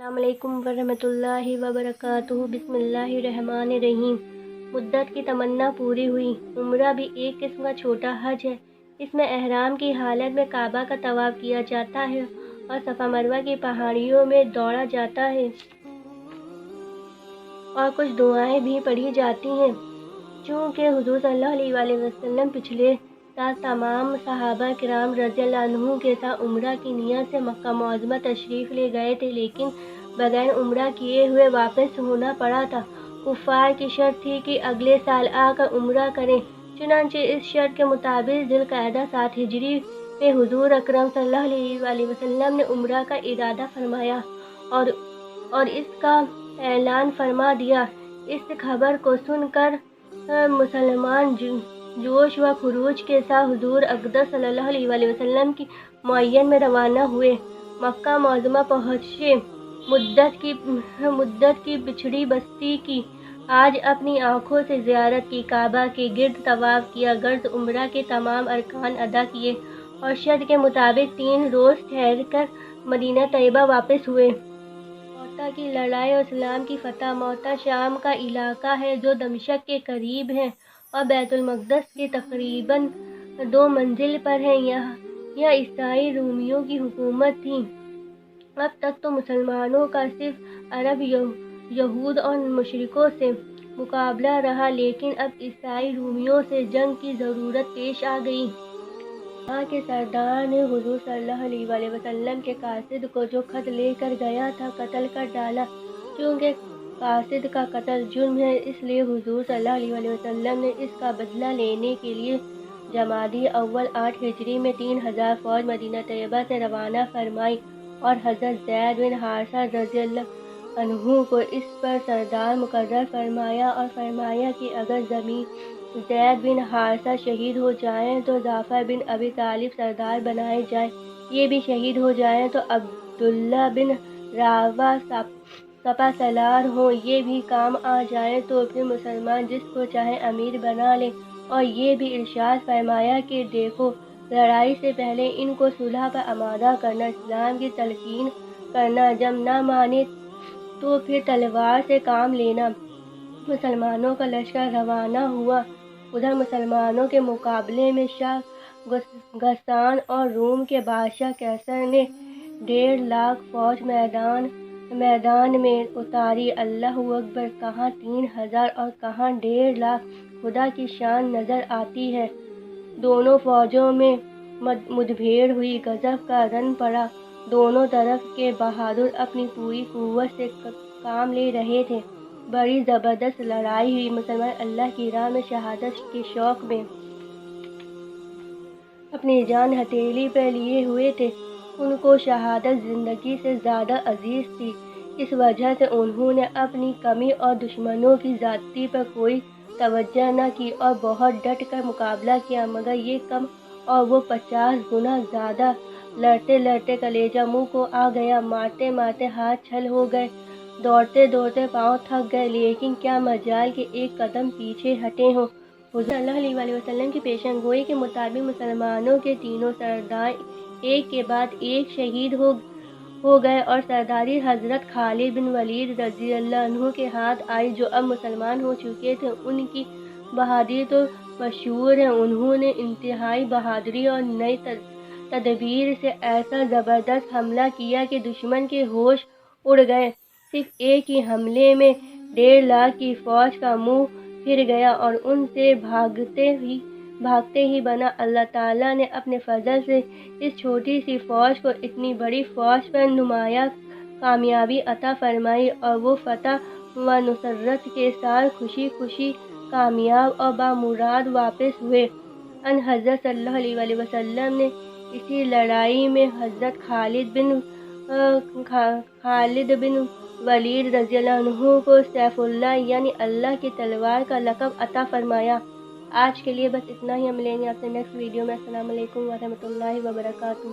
السلام علیکم ورحمۃ اللہ وبرکاتہ۔ بسم اللہ الرحمن الرحیم۔ مدت کی تمنا پوری ہوئی۔ عمرہ بھی ایک قسم کا چھوٹا حج ہے۔ اس میں احرام کی حالت میں کعبہ کا طواف کیا جاتا ہے اور صفا مروہ کی پہاڑیوں میں دوڑا جاتا ہے اور کچھ دعائیں بھی پڑھی جاتی ہیں۔ چونکہ حضور صلی اللہ علیہ وآلہ وسلم پچھلے سال تمام صحابہ کرام رضی اللہ عنہم کے ساتھ عمرہ کی نیت سے مکہ معظمہ تشریف لے گئے تھے، لیکن بغیر عمرہ کیے ہوئے واپس ہونا پڑا تھا۔ کفار کی شرط تھی کہ اگلے سال آ کر عمرہ کریں۔ چنانچہ اس شرط کے مطابق ذی القعدہ 7 ہجری میں حضور اکرم صلی اللہ علیہ وآلہ وسلم نے عمرہ کا ارادہ فرمایا اور اس کا اعلان فرما دیا۔ اس خبر کو سن کر مسلمان جوش و خروش کے ساتھ حضور اقدس صلی اللہ علیہ وآلہ وسلم کی معین میں روانہ ہوئے۔ مکہ معظمہ پہنچے۔ مدت کی بچھڑی بستی کی آج اپنی آنکھوں سے زیارت کی، کعبہ کے گرد طواف کیا، غرض عمرہ کے تمام ارکان ادا کیے اور شرط کے مطابق 3 روز ٹھہر کر مدینہ طیبہ واپس ہوئے۔ موتا کی لڑائی اور اسلام کی فتح۔ موتا شام کا علاقہ ہے جو دمشق کے قریب ہے اور بیت المقدس کے تقریباً 2 منزل پر ہے۔ یہاں عیسائی رومیوں کی حکومت تھی۔ اب تک تو مسلمانوں کا صرف عرب یہود اور مشرکوں سے مقابلہ رہا، لیکن اب عیسائی رومیوں سے جنگ کی ضرورت پیش آ گئی۔ وہاں کے سردار نے حضور صلی اللہ علیہ وآلہ وسلم کے قاصد کو جو خط لے کر گیا تھا قتل کر ڈالا۔ چونکہ قاصد کا قتل جرم ہے، اس لیے حضور صلی اللہ علیہ وآلہ وسلم نے اس کا بدلہ لینے کے لیے جمادی اول 8 ہجری میں 3000 فوج مدینہ طیبہ سے روانہ فرمائی اور حضرت زید بن حارثہ رضی اللہ عنہ کو اس پر سردار مقرر فرمایا اور فرمایا کہ اگر زید بن حارثہ شہید ہو جائیں تو جعفر بن ابی طالب سردار بنائے جائیں، یہ بھی شہید ہو جائیں تو عبداللہ بن رواحہ سپہ سالار ہوں، یہ بھی کام آ جائیں تو پھر مسلمان جس کو چاہے امیر بنا لیں۔ اور یہ بھی ارشاد فرمایا کہ دیکھو، لڑائی سے پہلے ان کو صلح پر آمادہ کرنا، اسلام کی تلقین کرنا، جب نہ مانے تو پھر تلوار سے کام لینا۔ مسلمانوں کا لشکر روانہ ہوا۔ ادھر مسلمانوں کے مقابلے میں شاہ غسان اور روم کے بادشاہ قیصر نے 1.5 لاکھ فوج میدان میں اتاری۔ اللہ اکبر! کہاں 3000 اور کہاں 1.5 لاکھ! خدا کی شان نظر آتی ہے۔ دونوں فوجوں میں مدبھیڑ ہوئی، غضب کا رن پڑا۔ دونوں طرف کے بہادر اپنی پوری قوت سے کام لے رہے تھے۔ بڑی زبردست لڑائی ہوئی۔ مسلمان اللہ کی راہ میں شہادت کے شوق میں اپنی جان ہتھیلی پر لیے ہوئے تھے۔ ان کو شہادت زندگی سے زیادہ عزیز تھی۔ اس وجہ سے انہوں نے اپنی کمی اور دشمنوں کی زیادتی پر کوئی توجہ نہ کی اور بہت ڈٹ کر مقابلہ کیا، مگر یہ کم اور وہ 50 گنا زیادہ۔ لڑتے لڑتے کلیجہ منہ کو آ گیا، مارتے مارتے ہاتھ چھل ہو گئے، دوڑتے دوڑتے پاؤں تھک گئے، لیکن کیا مجال کہ ایک قدم پیچھے ہٹے ہوں۔ حضور صلی اللہ علیہ وآلہ وسلم کی پیشن گوئی کے مطابق مسلمانوں کے تینوں سردار ایک کے بعد ایک شہید ہو گئے اور سرداری حضرت خالد بن ولید رضی اللہ عنہ کے ہاتھ آئی، جو اب مسلمان ہو چکے تھے۔ ان کی بہادری تو مشہور ہے۔ انہوں نے انتہائی بہادری اور نئی تدبیر سے ایسا زبردست حملہ کیا کہ دشمن کے ہوش اڑ گئے۔ صرف ایک ہی حملے میں 1.5 لاکھ کی فوج کا منہ پھر گیا اور ان سے بھاگتے ہی بنا۔ اللہ تعالیٰ نے اپنے فضل سے اس چھوٹی سی فوج کو اتنی بڑی فوج پر نمایاں کامیابی عطا فرمائی اور وہ فتح و نصرت کے ساتھ خوشی خوشی کامیاب اور بامراد واپس ہوئے۔ ان حضرت صلی اللہ علیہ وآلہ وسلم نے اسی لڑائی میں حضرت خالد بن ولید رضی اللہ عنہ کو سیف اللہ یعنی اللہ کی تلوار کا لقب عطا فرمایا۔ آج کے لیے بس اتنا ہی۔ ہم ملیں گے آپ سے نیکسٹ ویڈیو میں۔ السلام علیکم ورحمۃ اللہ وبرکاتہ۔